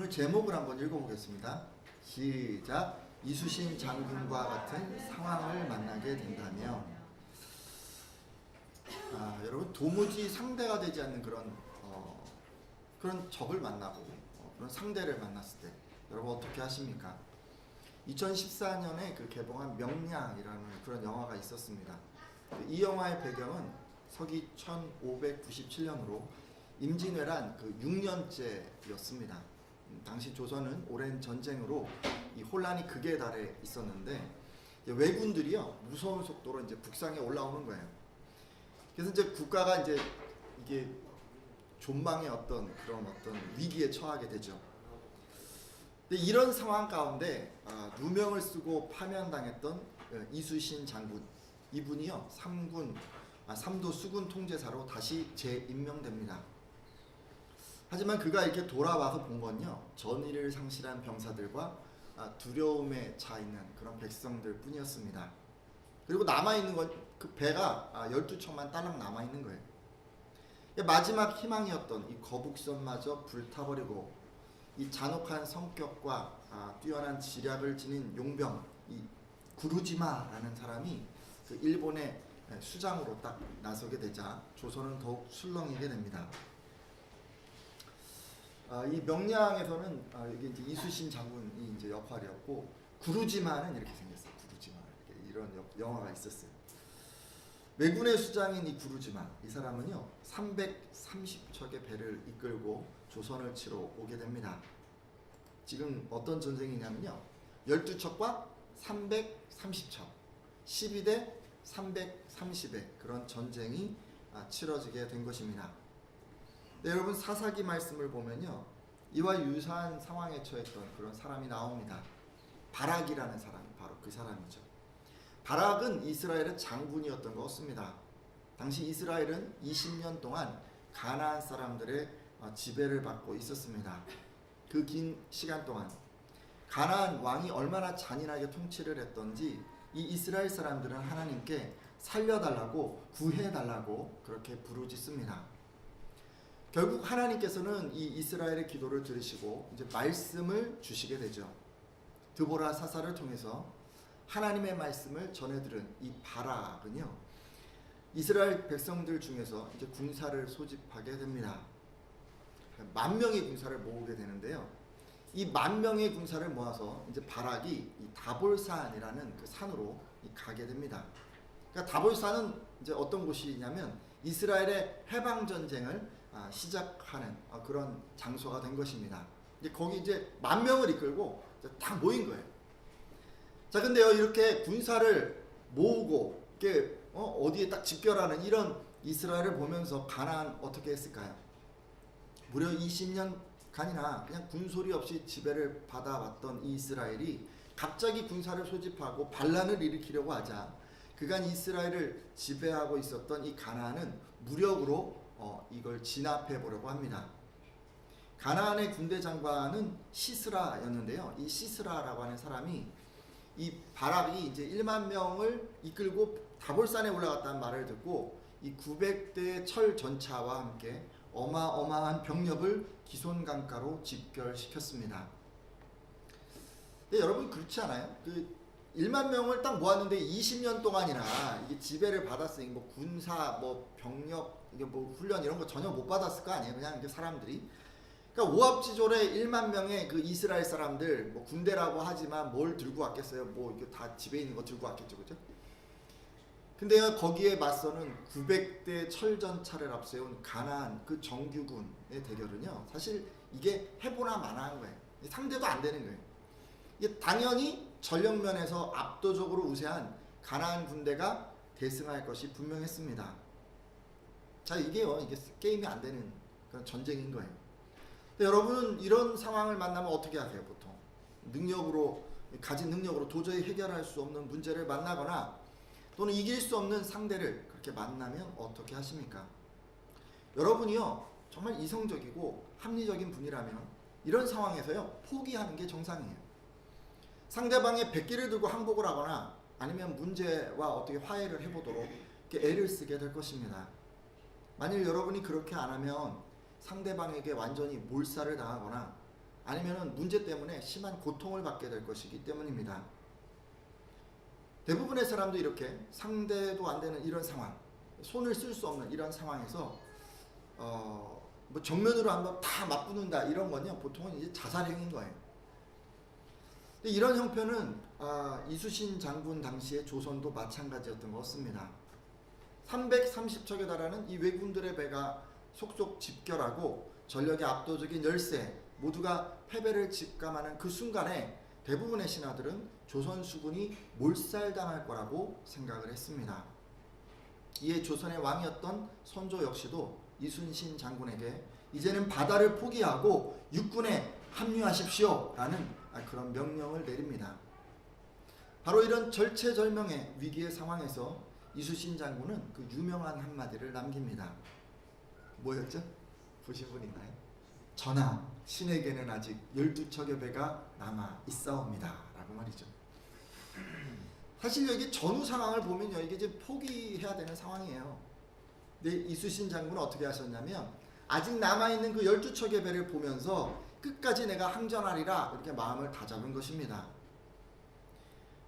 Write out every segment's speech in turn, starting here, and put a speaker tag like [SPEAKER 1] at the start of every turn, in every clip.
[SPEAKER 1] 오늘 제목을 한번 읽어보겠습니다. 시작. 이수신 장군과 같은 상황을 만나게 된다면, 여러분 도무지 상대가 되지 않는 그런 적을 만나고 그런 상대를 만났을 때 여러분 어떻게 하십니까? 2014년에 개봉한 명량이라는 그런 영화가 있었습니다. 이 영화의 배경은 서기 1597년으로 임진왜란 6년째였습니다. 당시 조선은 오랜 전쟁으로 이 혼란이 극에 달해 있었는데 왜군들이요 무서운 속도로 이제 북상에 올라오는 거예요. 그래서 이제 국가가 이게 존망의 어떤 위기에 처하게 되죠. 근데 이런 상황 가운데 누명을 쓰고 파면당했던 이수신 장군, 이분이요 삼도 수군 통제사로 다시 재임명됩니다. 하지만 그가 이렇게 돌아와서 본 건요 전의를 상실한 병사들과 두려움에 차 있는 그런 백성들 뿐이었습니다. 그리고 남아있는 건 그 배가 12척만 딸랑 남아있는 거예요. 마지막 희망이었던 이 거북선마저 불타버리고 이 잔혹한 성격과 뛰어난 지략을 지닌 용병 이 구루지마라는 사람이 그 일본의 수장으로 딱 나서게 되자 조선은 더욱 술렁이게 됩니다. 이 명량에서는 이게 이제 이수신 장군이 이제 역할이었고 구루지마는 이렇게 생겼어요. 구루지마 이런 영화가 있었어요. 왜군의 수장인 이 구루지마 이 사람은요 330척의 배를 이끌고 조선을 치러 오게 됩니다. 지금 어떤 전쟁이냐면요 12척과 330척 12대 330의 그런 전쟁이 치러지게 된 것입니다. 네, 여러분 사사기 말씀을 보면요 이와 유사한 상황에 처했던 그런 사람이 나옵니다. 바락이라는 사람이 바로 그 사람이죠. 바락은 이스라엘의 장군이었던 것 같습니다. 당시 이스라엘은 20년 동안 가나안 사람들의 지배를 받고 있었습니다. 그 긴 시간 동안 가나안 왕이 얼마나 잔인하게 통치를 했던지 이 이스라엘 사람들은 하나님께 살려달라고 구해달라고 그렇게 부르짖습니다. 결국 하나님께서는 이 이스라엘의 기도를 들으시고 이제 말씀을 주시게 되죠. 드보라 사사를 통해서 하나님의 말씀을 전해들은 이 바락은요 이스라엘 백성들 중에서 이제 군사를 소집하게 됩니다. 10,000명의 군사를 모으게 되는데요. 이 10,000명의 군사를 모아서 이제 바락이 이 다볼산이라는 그 산으로 가게 됩니다. 그러니까 다볼산은 이제 어떤 곳이냐면 이스라엘의 해방 전쟁을 시작하는 그런 장소가 된 것입니다. 이제 거기 이제 10,000명을 이끌고 다 모인 거예요. 자, 근데요 이렇게 군사를 모으고 이렇게 어디에 딱 집결하는 이런 이스라엘을 보면서 가나안 어떻게 했을까요? 무려 20년간이나 그냥 군소리 없이 지배를 받아왔던 이 이스라엘이 갑자기 군사를 소집하고 반란을 일으키려고 하자 그간 이스라엘을 지배하고 있었던 이 가나안은 무력으로 이걸 진압해 보려고 합니다. 가나안의 군대 장관은 시스라였는데요. 이 시스라라고 하는 사람이 이 바락이 이제 10,000명을 이끌고 다볼산에 올라갔다는 말을 듣고 이 900대의 철 전차와 함께 어마어마한 병력을 기손강가로 집결시켰습니다. 근데 여러분 그렇지 않아요? 10,000명을 딱 모았는데 20년 동안이나 이게 지배를 받았으니 군사 병력 이게 훈련 이런 거 전혀 못 받았을 거 아니에요? 그냥 이제 사람들이. 그러니까 오합지졸의 10,000명의 그 이스라엘 사람들 군대라고 하지만 뭘 들고 왔겠어요? 이게 다 집에 있는 거 들고 왔겠죠, 그죠? 근데 거기에 맞서는 900대 철전차를 앞세운 가나안 그 정규군의 대결은요 사실 이게 해보나 마나한 거예요. 상대도 안 되는 거예요. 이게 당연히 전력면에서 압도적으로 우세한 가나안 군대가 대승할 것이 분명했습니다. 자, 이게 게임이 안 되는 그런 전쟁인 거예요. 근데 여러분은 이런 상황을 만나면 어떻게 하세요? 보통 가진 능력으로 도저히 해결할 수 없는 문제를 만나거나 또는 이길 수 없는 상대를 그렇게 만나면 어떻게 하십니까? 여러분이요 정말 이성적이고 합리적인 분이라면 이런 상황에서요 포기하는 게 정상이에요. 상대방의 백기를 들고 항복을 하거나 아니면 문제와 어떻게 화해를 해보도록 이렇게 애를 쓰게 될 것입니다. 만일 여러분이 그렇게 안 하면 상대방에게 완전히 몰살을 당하거나 아니면은 문제 때문에 심한 고통을 받게 될 것이기 때문입니다. 대부분의 사람도 이렇게 상대도 안 되는 이런 상황, 손을 쓸 수 없는 이런 상황에서 뭐 정면으로 한번 다 맞붙는다 이런 건요 보통은 이제 자살행위인 거예요. 근데 이런 형편은 이수신 장군 당시의 조선도 마찬가지였던 것 같습니다. 330척에 달하는 이 왜군들의 배가 속속 집결하고 전력의 압도적인 열세 모두가 패배를 직감하는 그 순간에 대부분의 신하들은 조선 수군이 몰살당할 거라고 생각을 했습니다. 이에 조선의 왕이었던 선조 역시도 이순신 장군에게 이제는 바다를 포기하고 육군에 합류하십시오 라는 그런 명령을 내립니다. 바로 이런 절체절명의 위기의 상황에서 이수신 장군은 그 유명한 한마디를 남깁니다. 뭐였죠? 보신 분 있나요? 전하, 신에게는 아직 12척의 배가 남아 있사옵니다 라고 말이죠. 사실 여기 전후 상황을 보면요, 이게 이제 포기해야 되는 상황이에요. 근데 이수신 장군은 어떻게 하셨냐면 아직 남아있는 그 12척의 배를 보면서 끝까지 내가 항전하리라 이렇게 마음을 다잡은 것입니다.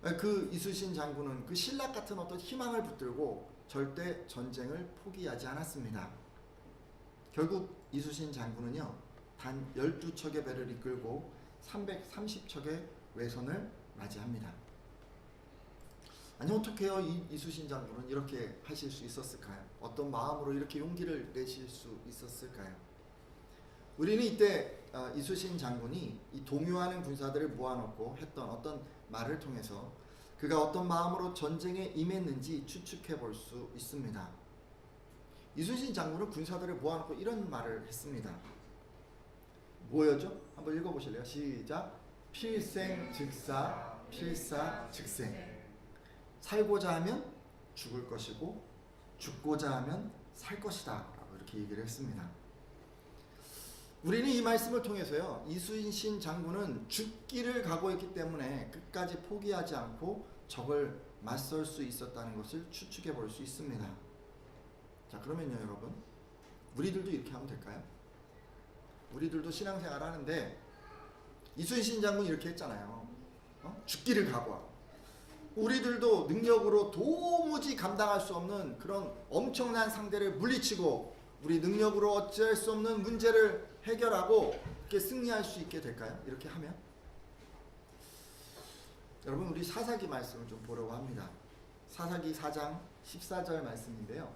[SPEAKER 1] 그 이수신 장군은 그 신라 같은 어떤 희망을 붙들고 절대 전쟁을 포기하지 않았습니다. 결국 이수신 장군은요 단 12척의 배를 이끌고 330척의 외선을 맞이합니다. 아니 어떻게 해요? 이수신 장군은 이렇게 하실 수 있었을까요? 어떤 마음으로 이렇게 용기를 내실 수 있었을까요? 우리는 이때 이수신 장군이 이 동요하는 군사들을 모아놓고 했던 어떤 말을 통해서 그가 어떤 마음으로 전쟁에 임했는지 추측해 볼 수 있습니다. 이순신 장군은 군사들을 모아놓고 이런 말을 했습니다. 뭐였죠? 한번 읽어보실래요? 시작. 필생즉사 필사즉생. 살고자 하면 죽을 것이고 죽고자 하면 살 것이다 라고 이렇게 얘기를 했습니다. 우리는 이 말씀을 통해서요 이순신 장군은 죽기를 각오했기 때문에 끝까지 포기하지 않고 적을 맞설 수 있었다는 것을 추측해 볼 수 있습니다. 자, 그러면요 여러분, 우리들도 이렇게 하면 될까요? 우리들도 신앙생활 하는데 이순신 장군이 이렇게 했잖아요. 죽기를 각오하고. 우리들도 능력으로 도무지 감당할 수 없는 그런 엄청난 상대를 물리치고 우리 능력으로 어찌할 수 없는 문제를 해결하고 이렇게 승리할 수 있게 될까요? 이렇게 하면? 여러분, 우리 사사기 말씀을 좀 보려고 합니다. 사사기 4장 14절 말씀인데요.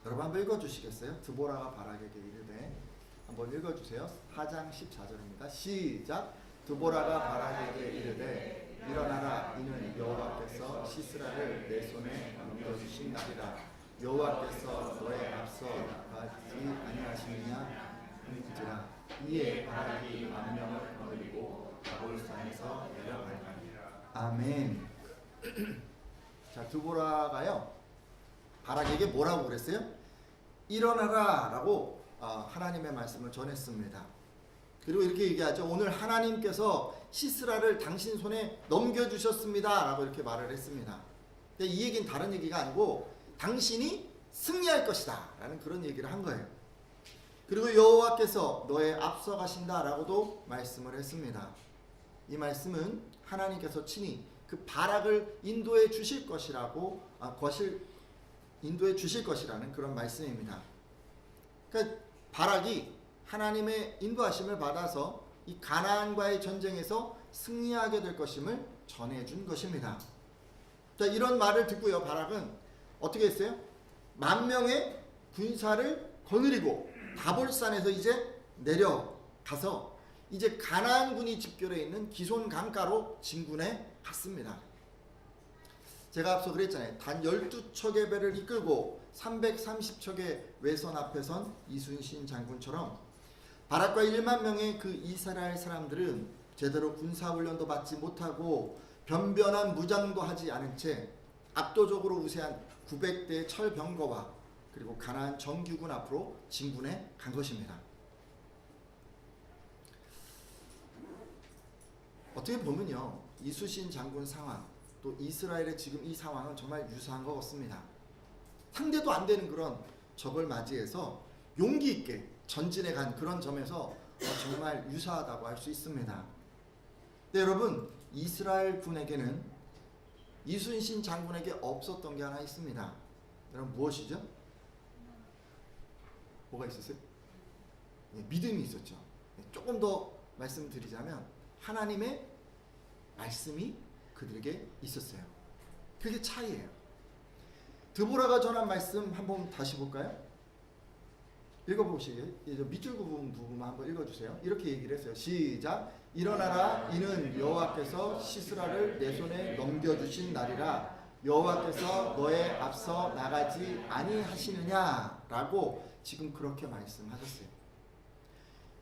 [SPEAKER 1] 여러분 한번 읽어주시겠어요? 드보라가 바락에게 이르되, 한번 읽어주세요. 4장 14절입니다. 시작. 드보라가 바락에게 이르되 일어나라, 이는 여호와께서 시스라를 내 손에 넘겨주신 날이라. 여호와께서 너의 앞서 가지 아니하시느냐 하는지라. 이에 바락이 만명을 거느리고 가볼산에서 내려가니라. 아멘. 자, 드보라가요 바락에게 뭐라고 그랬어요? 일어나라 라고 하나님의 말씀을 전했습니다. 그리고 이렇게 얘기하죠. 오늘 하나님께서 시스라를 당신 손에 넘겨주셨습니다 라고 이렇게 말을 했습니다. 근데 이 얘기는 다른 얘기가 아니고 당신이 승리할 것이다 라는 그런 얘기를 한 거예요. 그리고 여호와께서 너의 앞서 가신다 라고도 말씀을 했습니다. 이 말씀은 하나님께서 친히 그 바락을 인도해 주실 것이라고 인도해 주실 것이라는 그런 말씀입니다. 그러니까 바락이 하나님의 인도하심을 받아서 이 가나안과의 전쟁에서 승리하게 될 것임을 전해준 것입니다. 자, 이런 말을 듣고요 바락은 어떻게 했어요? 10,000명의 군사를 거느리고 다볼산에서 이제 내려가서 이제 가나안군이 집결해 있는 기손 강가로 진군해 갔습니다. 제가 앞서 그랬잖아요. 단 12척의 배를 이끌고 330척의 외선 앞에 선 이순신 장군처럼 바락과 1만 명의 그 이스라엘 사람들은 제대로 군사훈련도 받지 못하고 변변한 무장도 하지 않은 채 압도적으로 우세한 900대의 철병거와 그리고 가나안 정규군 앞으로 진군해 간 것입니다. 어떻게 보면요 이수신 장군 상황 또 이스라엘의 지금 이 상황은 정말 유사한 것 같습니다. 상대도 안 되는 그런 적을 맞이해서 용기 있게 전진해 간 그런 점에서 정말 유사하다고 할 수 있습니다. 네, 여러분, 이스라엘 군에게는 이순신 장군에게 없었던 게 하나 있습니다. 여러분, 무엇이죠? 뭐가 있었어요? 네, 믿음이 있었죠. 네, 조금 더 말씀드리자면 하나님의 말씀이 그들에게 있었어요. 그게 차이예요. 드보라가 전한 말씀 한번 다시 볼까요? 읽어보시게요. 밑줄 부분만 한번 읽어주세요. 이렇게 얘기를 했어요. 시작. 일어나라. 이는 여호와께서 시스라를 내 손에 넘겨주신 날이라. 여호와께서 너의 앞서 나가지 아니하시느냐라고 지금 그렇게 말씀하셨어요.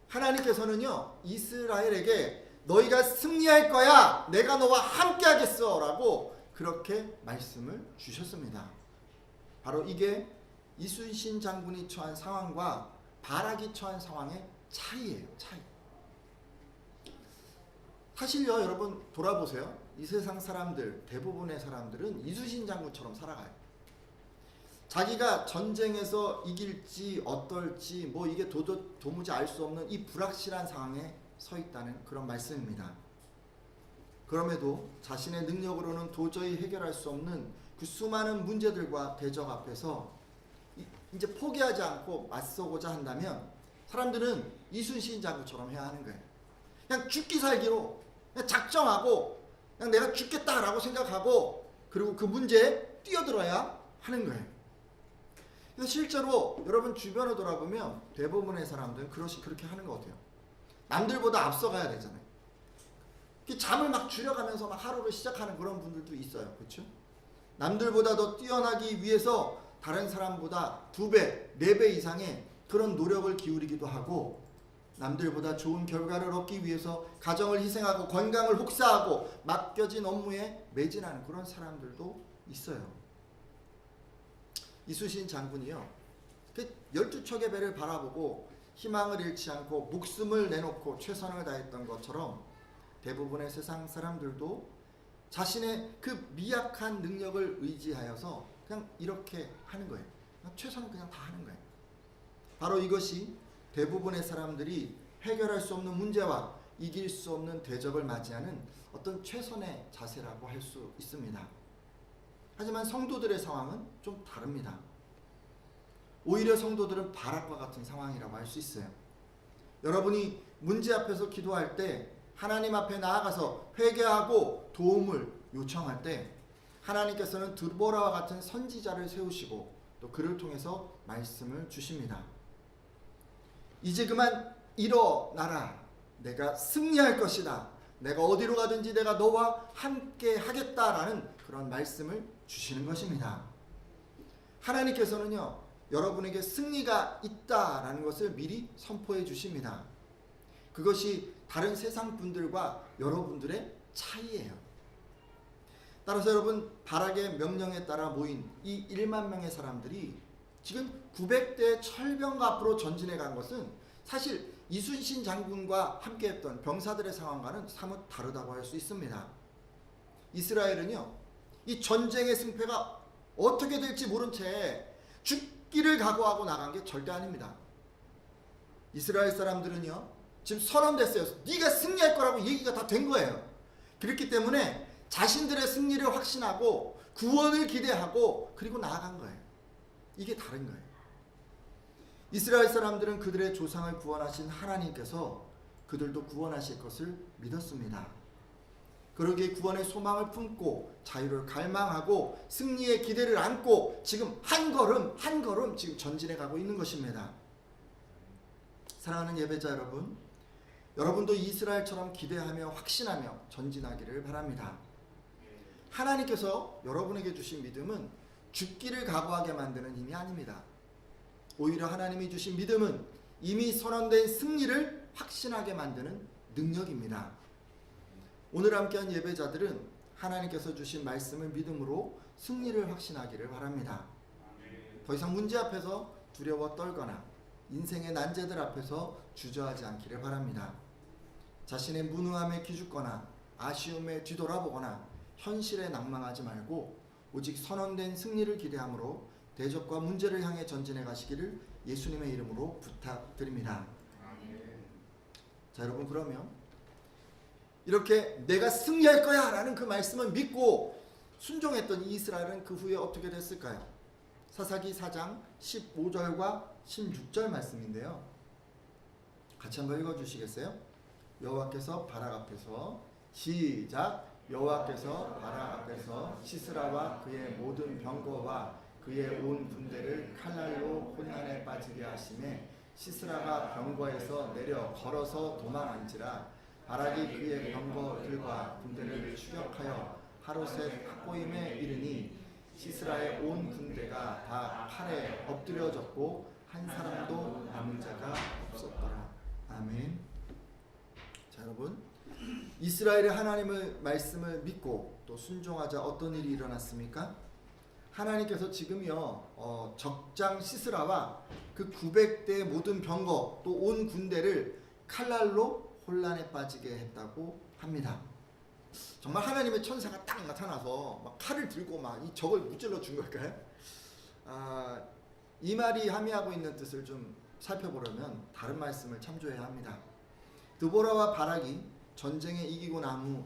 [SPEAKER 1] 하나님께서는요, 이스라엘에게 너희가 승리할 거야, 내가 너와 함께 하겠어 라고 그렇게 말씀을 주셨습니다. 바로 이게 이순신 장군이 처한 상황과 바락이 처한 상황의 차이예요. 차이. 사실요, 여러분 돌아보세요. 이 세상 사람들, 대부분의 사람들은 이순신 장군처럼 살아가요. 자기가 전쟁에서 이길지 어떨지 뭐 이게 도무지 알 수 없는 이 불확실한 상황에 서 있다는 그런 말씀입니다. 그럼에도 자신의 능력으로는 도저히 해결할 수 없는 그 수많은 문제들과 대적 앞에서 이제 포기하지 않고 맞서고자 한다면 사람들은 이순신 장군처럼 해야 하는 거예요. 그냥 죽기 살기로 그냥 작정하고 그냥 내가 죽겠다라고 생각하고 그리고 그 문제에 뛰어들어야 하는 거예요. 그래서 실제로 여러분 주변을 돌아보면 대부분의 사람들은 그렇게 하는 것 같아요. 남들보다 앞서가야 되잖아요. 잠을 막 줄여가면서 막 하루를 시작하는 그런 분들도 있어요. 그렇죠? 남들보다 더 뛰어나기 위해서 다른 사람보다 2배, 4배 이상의 그런 노력을 기울이기도 하고 남들보다 좋은 결과를 얻기 위해서 가정을 희생하고 건강을 혹사하고 맡겨진 업무에 매진하는 그런 사람들도 있어요. 이순신 장군이요, 12척의 배를 바라보고 희망을 잃지 않고 목숨을 내놓고 최선을 다했던 것처럼 대부분의 세상 사람들도 자신의 그 미약한 능력을 의지하여서 그냥 이렇게 하는 거예요. 그냥 최선을 그냥 다 하는 거예요. 바로 이것이 대부분의 사람들이 해결할 수 없는 문제와 이길 수 없는 대적을 맞이하는 어떤 최선의 자세라고 할 수 있습니다. 하지만 성도들의 상황은 좀 다릅니다. 오히려 성도들은 바락과 같은 상황이라고 할 수 있어요. 여러분이 문제 앞에서 기도할 때 하나님 앞에 나아가서 회개하고 도움을 요청할 때 하나님께서는 드보라와 같은 선지자를 세우시고 또 그를 통해서 말씀을 주십니다. 이제 그만 일어나라. 내가 승리할 것이다. 내가 어디로 가든지 내가 너와 함께 하겠다라는 그런 말씀을 주시는 것입니다. 하나님께서는요, 여러분에게 승리가 있다라는 것을 미리 선포해 주십니다. 그것이 다른 세상 분들과 여러분들의 차이예요. 따라서 여러분, 바락의 명령에 따라 모인 이 1만 명의 사람들이 지금 900대의 철병 앞으로 전진해 간 것은 사실 이순신 장군과 함께했던 병사들의 상황과는 사뭇 다르다고 할 수 있습니다. 이스라엘은요, 이 전쟁의 승패가 어떻게 될지 모른 채 죽기를 각오하고 나간 게 절대 아닙니다. 이스라엘 사람들은요, 지금 선언됐어요. 네가 승리할 거라고 얘기가 다 된 거예요. 그렇기 때문에 자신들의 승리를 확신하고 구원을 기대하고 그리고 나아간 거예요. 이게 다른 거예요. 이스라엘 사람들은 그들의 조상을 구원하신 하나님께서 그들도 구원하실 것을 믿었습니다. 그러기에 구원의 소망을 품고 자유를 갈망하고 승리의 기대를 안고 지금 한 걸음 한 걸음 지금 전진해 가고 있는 것입니다. 사랑하는 예배자 여러분, 여러분도 이스라엘처럼 기대하며 확신하며 전진하기를 바랍니다. 하나님께서 여러분에게 주신 믿음은 죽기를 각오하게 만드는 힘이 아닙니다. 오히려 하나님이 주신 믿음은 이미 선언된 승리를 확신하게 만드는 능력입니다. 오늘 함께한 예배자들은 하나님께서 주신 말씀을 믿음으로 승리를 확신하기를 바랍니다. 더 이상 문제 앞에서 두려워 떨거나 인생의 난제들 앞에서 주저하지 않기를 바랍니다. 자신의 무능함에 기죽거나 아쉬움에 뒤돌아보거나 현실에 낭망하지 말고 오직 선언된 승리를 기대함으로 대적과 문제를 향해 전진해 가시기를 예수님의 이름으로 부탁드립니다. 자, 여러분, 그러면 이렇게 내가 승리할 거야 라는 그 말씀을 믿고 순종했던 이스라엘은 그 후에 어떻게 됐을까요? 사사기 4장 15절과 16절 말씀인데요. 같이 한번 읽어주시겠어요? 여호와께서 바락 앞에서 시작. 여호와께서 바락 앞에서 시스라와 그의 모든 병거와 그의 온 군대를 칼날로 혼란에 빠지게 하시매 시스라가 병거에서 내려 걸어서 도망한지라. 바락이 그의 병거들과 군대를 추격하여 하롯셋 학고임에 이르니 시스라의 온 군대가 다 칼에 엎드려졌고 한 사람도 남은 자가 없었더라. 아멘. 자, 여러분, 이스라엘의 하나님의 말씀을 믿고 또 순종하자 어떤 일이 일어났습니까? 하나님께서 지금요 적장 시스라와 그 900대 모든 병거 또 온 군대를 칼날로 혼란에 빠지게 했다고 합니다. 정말 하나님의 천사가 딱 나타나서 막 칼을 들고 막 이 적을 무찔러 준 걸까요? 이 말이 함의하고 있는 뜻을 좀 살펴보려면 다른 말씀을 참조해야 합니다. 드보라와 바락이 전쟁에 이기고 나무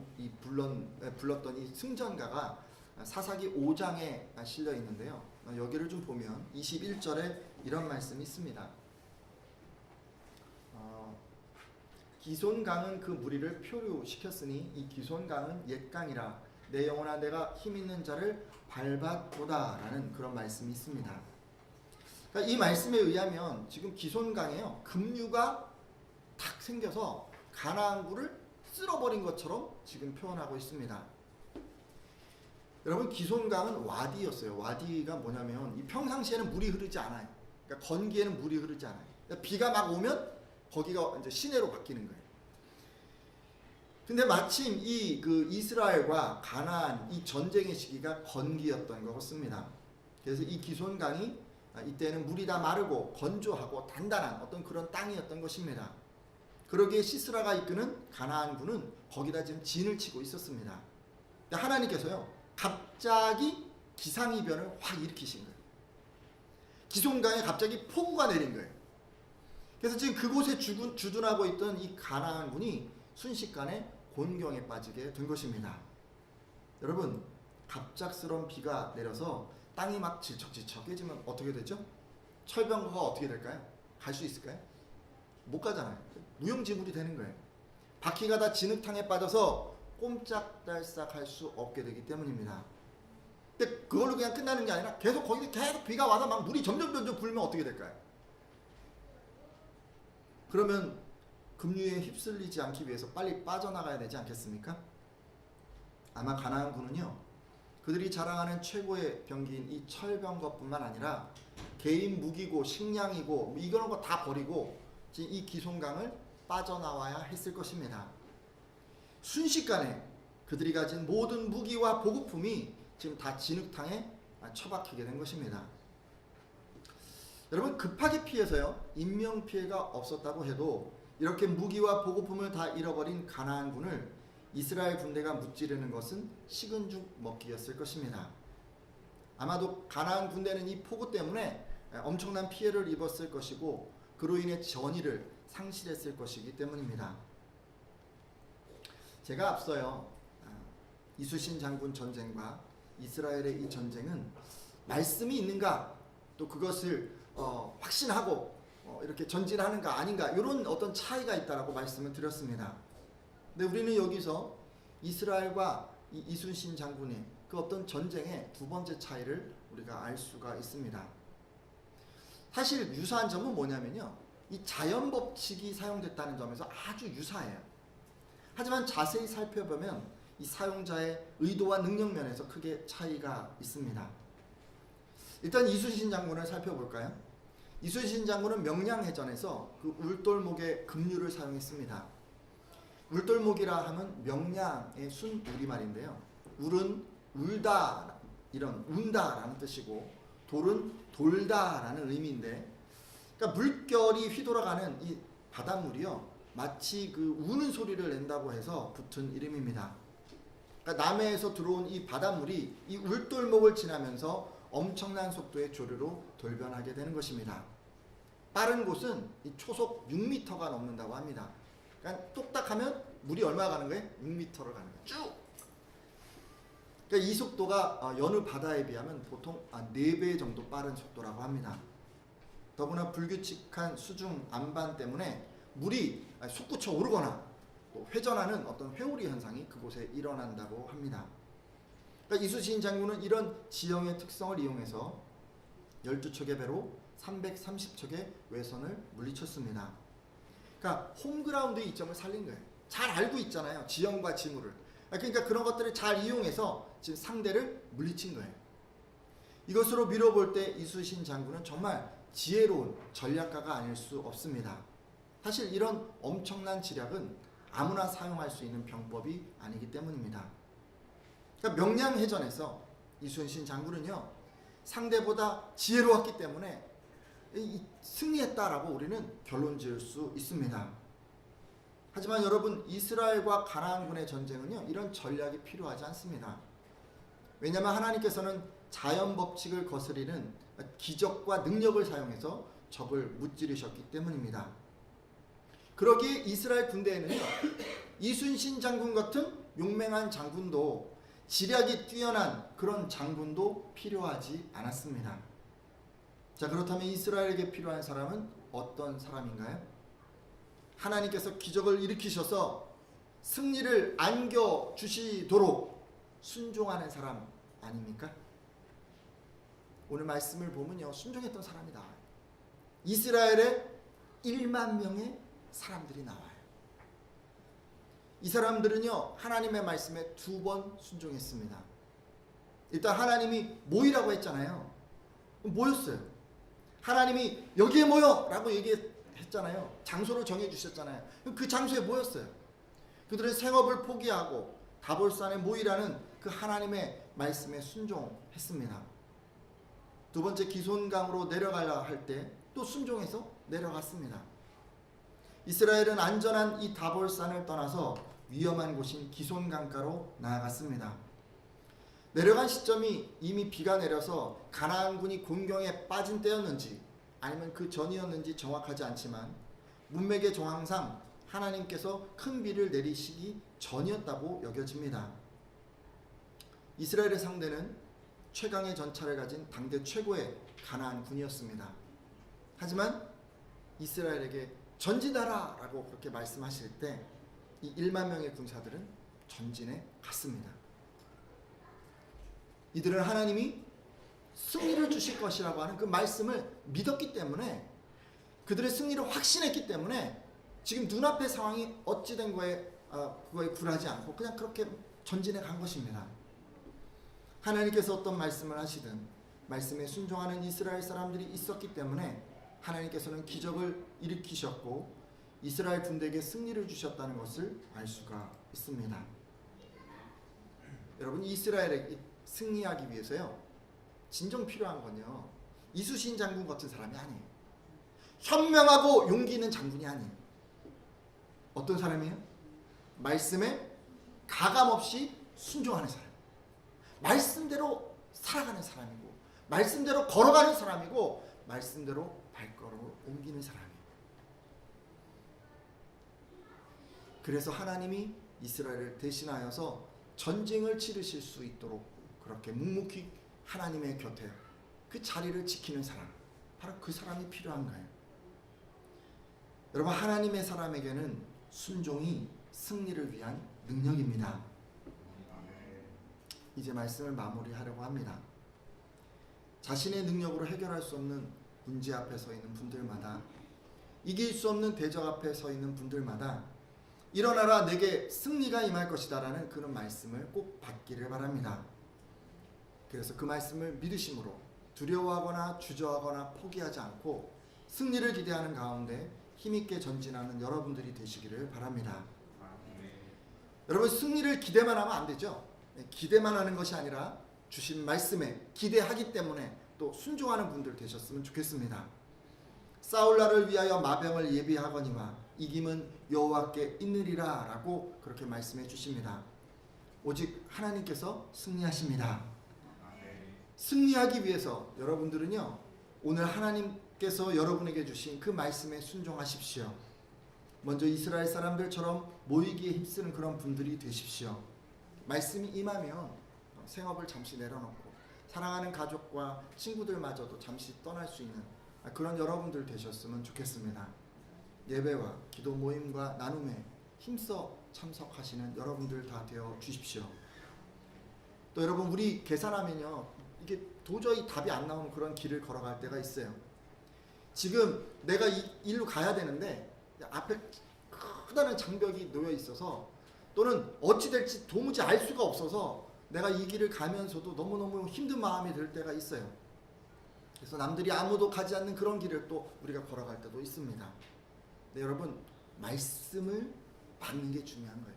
[SPEAKER 1] 불렀던 이 승전가가 사사기 5장에 실려 있는데요. 여기를 좀 보면 21절에 이런 말씀이 있습니다. 기손강은 그 무리를 표류시켰으니 이 기손강은 옛강이라 내 영혼아 내가 힘있는 자를 밟았도다 라는 그런 말씀이 있습니다. 그러니까 이 말씀에 의하면 지금 기손강에요 급류가 탁 생겨서 가나안굴을 쓸어버린 것처럼 지금 표현하고 있습니다. 여러분, 기손강은 와디였어요. 와디가 뭐냐면 이 평상시에는 물이 흐르지 않아요. 그러니까 건기에는 물이 흐르지 않아요. 그러니까 비가 막 오면 거기가 이제 시내로 바뀌는 거예요. 근데 마침 그 이스라엘과 가나안 이 전쟁의 시기가 건기였던 것 같습니다. 그래서 이 기손강이 이때는 물이 다 마르고 건조하고 단단한 어떤 그런 땅이었던 것입니다. 그러기에 시스라가 이끄는 가나안군은 거기다 지금 진을 치고 있었습니다. 하나님께서요 갑자기 기상이변을 확 일으키신 거예요. 기손강에 갑자기 폭우가 내린 거예요. 그래서 지금 그곳에 주둔하고 있던 이 가나안군이 순식간에 곤경에 빠지게 된 것입니다. 여러분, 갑작스러운 비가 내려서 땅이 막 질척질척 깨지면 어떻게 되죠? 철병거가 어떻게 될까요? 갈 수 있을까요? 못 가잖아요. 무용지물이 되는 거예요. 바퀴가 다 진흙탕에 빠져서 꼼짝달싹 할 수 없게 되기 때문입니다. 근데 그걸로 그냥 끝나는 게 아니라 계속 비가 와서 막 물이 점점 불면 어떻게 될까요? 그러면 급류에 휩쓸리지 않기 위해서 빨리 빠져나가야 되지 않겠습니까? 아마 가나안군은요 그들이 자랑하는 최고의 병기인 이 철병거뿐만 아니라 개인 무기고 식량이고 이런 거 다 버리고 이 기손강을 빠져나와야 했을 것입니다. 순식간에 그들이 가진 모든 무기와 보급품이 지금 다 진흙탕에 처박히게 된 것입니다. 여러분, 급하게 피해서요 인명피해가 없었다고 해도 이렇게 무기와 보급품을 다 잃어버린 가나안군을 이스라엘 군대가 무찌르는 것은 식은 죽 먹기였을 것입니다. 아마도 가나안 군대는 이 폭우 때문에 엄청난 피해를 입었을 것이고 그로 인해 전의를 상실했을 것이기 때문입니다. 제가 앞서요 이수신 장군 전쟁과 이스라엘의 이 전쟁은 말씀이 있는가 또 그것을 확신하고 이렇게 전진하는가 아닌가 이런 어떤 차이가 있다라고 말씀을 드렸습니다. 근데 우리는 여기서 이스라엘과 이 이순신 장군의 그 어떤 전쟁의 두 번째 차이를 우리가 알 수가 있습니다. 사실 유사한 점은 뭐냐면요 이 자연 법칙이 사용됐다는 점에서 아주 유사해요. 하지만 자세히 살펴보면 이 사용자의 의도와 능력 면에서 크게 차이가 있습니다. 일단 이순신 장군을 살펴볼까요? 이순신 장군은 명량해전에서 그 울돌목의 급류를 사용했습니다. 울돌목이라 하면 명량의 순 우리말인데요. 울은 울다, 이런 운다라는 뜻이고 돌은 돌다라는 의미인데, 그러니까 물결이 휘돌아가는 이 바닷물이요 마치 그 우는 소리를 낸다고 해서 붙은 이름입니다. 그러니까 남해에서 들어온 이 바닷물이 이 울돌목을 지나면서 엄청난 속도의 조류로 돌변하게 되는 것입니다. 빠른 곳은 이 초속 6m가 넘는다고 합니다. 그러니까 뚝딱하면 물이 얼마 가는 거예요? 6m를 가는 거예요. 쭉. 그러니까 이 속도가 여느 바다에 비하면 보통 4배 정도 빠른 속도라고 합니다. 더구나 불규칙한 수중 안반 때문에 물이 솟구쳐 오르거나 또 회전하는 어떤 회오리 현상이 그곳에 일어난다고 합니다. 그러니까 이순신 장군은 이런 지형의 특성을 이용해서 12척의 배로 330척의 외선을 물리쳤습니다. 그러니까 홈그라운드의 이점을 살린 거예요. 잘 알고 있잖아요. 지형과 지물을. 그러니까 그런 것들을 잘 이용해서 지금 상대를 물리친 거예요. 이것으로 미뤄볼 때 이순신 장군은 정말 지혜로운 전략가가 아닐 수 없습니다. 사실 이런 엄청난 지략은 아무나 사용할 수 있는 병법이 아니기 때문입니다. 그러니까 명량해전에서 이순신 장군은요, 상대보다 지혜로웠기 때문에 승리했다라고 우리는 결론 지을 수 있습니다. 하지만 여러분, 이스라엘과 가나안군의 전쟁은요, 이런 전략이 필요하지 않습니다. 왜냐하면 하나님께서는 자연 법칙을 거스리는 기적과 능력을 사용해서 적을 무찌르셨기 때문입니다. 그러기에 이스라엘 군대에는요, 이순신 장군 같은 용맹한 장군도, 지략이 뛰어난 그런 장군도 필요하지 않았습니다. 자, 그렇다면 이스라엘에게 필요한 사람은 어떤 사람인가요? 하나님께서 기적을 일으키셔서 승리를 안겨주시도록 순종하는 사람 아닙니까? 오늘 말씀을 보면요, 순종했던 사람이 나와요. 이스라엘에 1만 명의 사람들이 나와요. 이 사람들은요, 하나님의 말씀에 2번 순종했습니다. 일단 하나님이 모이라고 했잖아요. 모였어요. 하나님이 여기에 모여 라고 얘기했잖아요. 장소를 정해주셨잖아요. 그 장소에 모였어요. 그들은 생업을 포기하고 다볼산에 모이라는 그 하나님의 말씀에 순종했습니다. 두 번째, 기손강으로 내려가려 할 때 또 순종해서 내려갔습니다. 이스라엘은 안전한 이 다볼산을 떠나서 위험한 곳인 기손강가로 나아갔습니다. 내려간 시점이 이미 비가 내려서 가나안군이 곤경에 빠진 때였는지 아니면 그 전이었는지 정확하지 않지만 문맥의 정황상 하나님께서 큰 비를 내리시기 전이었다고 여겨집니다. 이스라엘의 상대는 최강의 전차를 가진 당대 최고의 가나안군이었습니다. 하지만 이스라엘에게 전진하라 라고 그렇게 말씀하실 때 이 1만 명의 군사들은 전진해 갔습니다. 이들은 하나님이 승리를 주실 것이라고 하는 그 말씀을 믿었기 때문에, 그들의 승리를 확신했기 때문에 지금 눈앞의 상황이 어찌 된 거에 그거에 굴하지 않고 그냥 그렇게 전진해 간 것입니다. 하나님께서 어떤 말씀을 하시든 말씀에 순종하는 이스라엘 사람들이 있었기 때문에 하나님께서는 기적을 일으키셨고 이스라엘 군대에게 승리를 주셨다는 것을 알 수가 있습니다. 여러분, 이스라엘에게 승리하기 위해서요, 진정 필요한 건요, 이순신 장군 같은 사람이 아니에요. 현명하고 용기 있는 장군이 아니에요. 어떤 사람이에요? 말씀에 가감없이 순종하는 사람, 말씀대로 살아가는 사람이고, 말씀대로 걸어가는 사람이고, 말씀대로 발걸음을 옮기는 사람이에요. 그래서 하나님이 이스라엘을 대신하여서 전쟁을 치르실 수 있도록 그렇게 묵묵히 하나님의 곁에 그 자리를 지키는 사람, 바로 그 사람이 필요한 거예요. 여러분, 하나님의 사람에게는 순종이 승리를 위한 능력입니다. 이제 말씀을 마무리하려고 합니다. 자신의 능력으로 해결할 수 없는 문제 앞에 서 있는 분들마다, 이길 수 없는 대적 앞에 서 있는 분들마다 일어나라, 내게 승리가 임할 것이다 라는 그런 말씀을 꼭 받기를 바랍니다. 그래서 그 말씀을 믿으심으로 두려워하거나 주저하거나 포기하지 않고 승리를 기대하는 가운데 힘있게 전진하는 여러분들이 되시기를 바랍니다. 여러분, 승리를 기대만 하면 안 되죠. 기대만 하는 것이 아니라 주신 말씀에 기대하기 때문에 또 순종하는 분들 되셨으면 좋겠습니다. 싸울 날을 위하여 마병을 예비하거니와 이김은 여호와께 있느리라 라고 그렇게 말씀해 주십니다. 오직 하나님께서 승리하십니다. 승리하기 위해서 여러분들은요, 오늘 하나님께서 여러분에게 주신 그 말씀에 순종하십시오. 먼저 이스라엘 사람들처럼 모이기에 힘쓰는 그런 분들이 되십시오. 말씀이 임하면 생업을 잠시 내려놓고 사랑하는 가족과 친구들마저도 잠시 떠날 수 있는 그런 여러분들 되셨으면 좋겠습니다. 예배와 기도 모임과 나눔에 힘써 참석하시는 여러분들 다 되어 주십시오. 또 여러분, 우리 계산하면요, 이게 도저히 답이 안 나오는 그런 길을 걸어갈 때가 있어요. 지금 내가 일로 가야 되는데 앞에 크다란 장벽이 놓여 있어서, 또는 어찌 될지 도무지 알 수가 없어서 내가 이 길을 가면서도 너무너무 힘든 마음이 들 때가 있어요. 그래서 남들이 아무도 가지 않는 그런 길을 또 우리가 걸어갈 때도 있습니다. 네, 여러분, 말씀을 받는 게 중요한 거예요.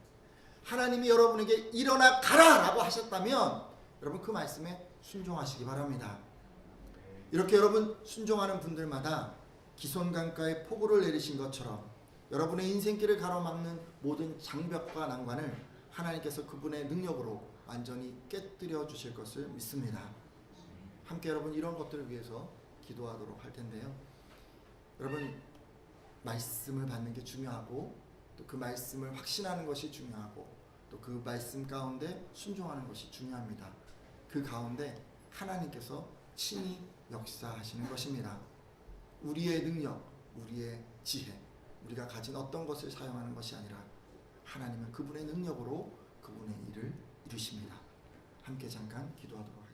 [SPEAKER 1] 하나님이 여러분에게 일어나 가라 라고 하셨다면 여러분 그 말씀에 순종하시기 바랍니다. 이렇게 여러분 순종하는 분들마다 기손강가에 폭우를 내리신 것처럼 여러분의 인생길을 가로막는 모든 장벽과 난관을 하나님께서 그분의 능력으로 완전히 깨뜨려 주실 것을 믿습니다. 함께 여러분 이런 것들을 위해서 기도하도록 할 텐데요. 여러분, 말씀을 받는 게 중요하고 또 그 말씀을 확신하는 것이 중요하고 또 그 말씀 가운데 순종하는 것이 중요합니다. 그 가운데 하나님께서 친히 역사하시는 것입니다. 우리의 능력, 우리의 지혜, 우리가 가진 어떤 것을 사용하는 것이 아니라 하나님은 그분의 능력으로 그분의 일을 이루십니다. 함께 잠깐 기도하도록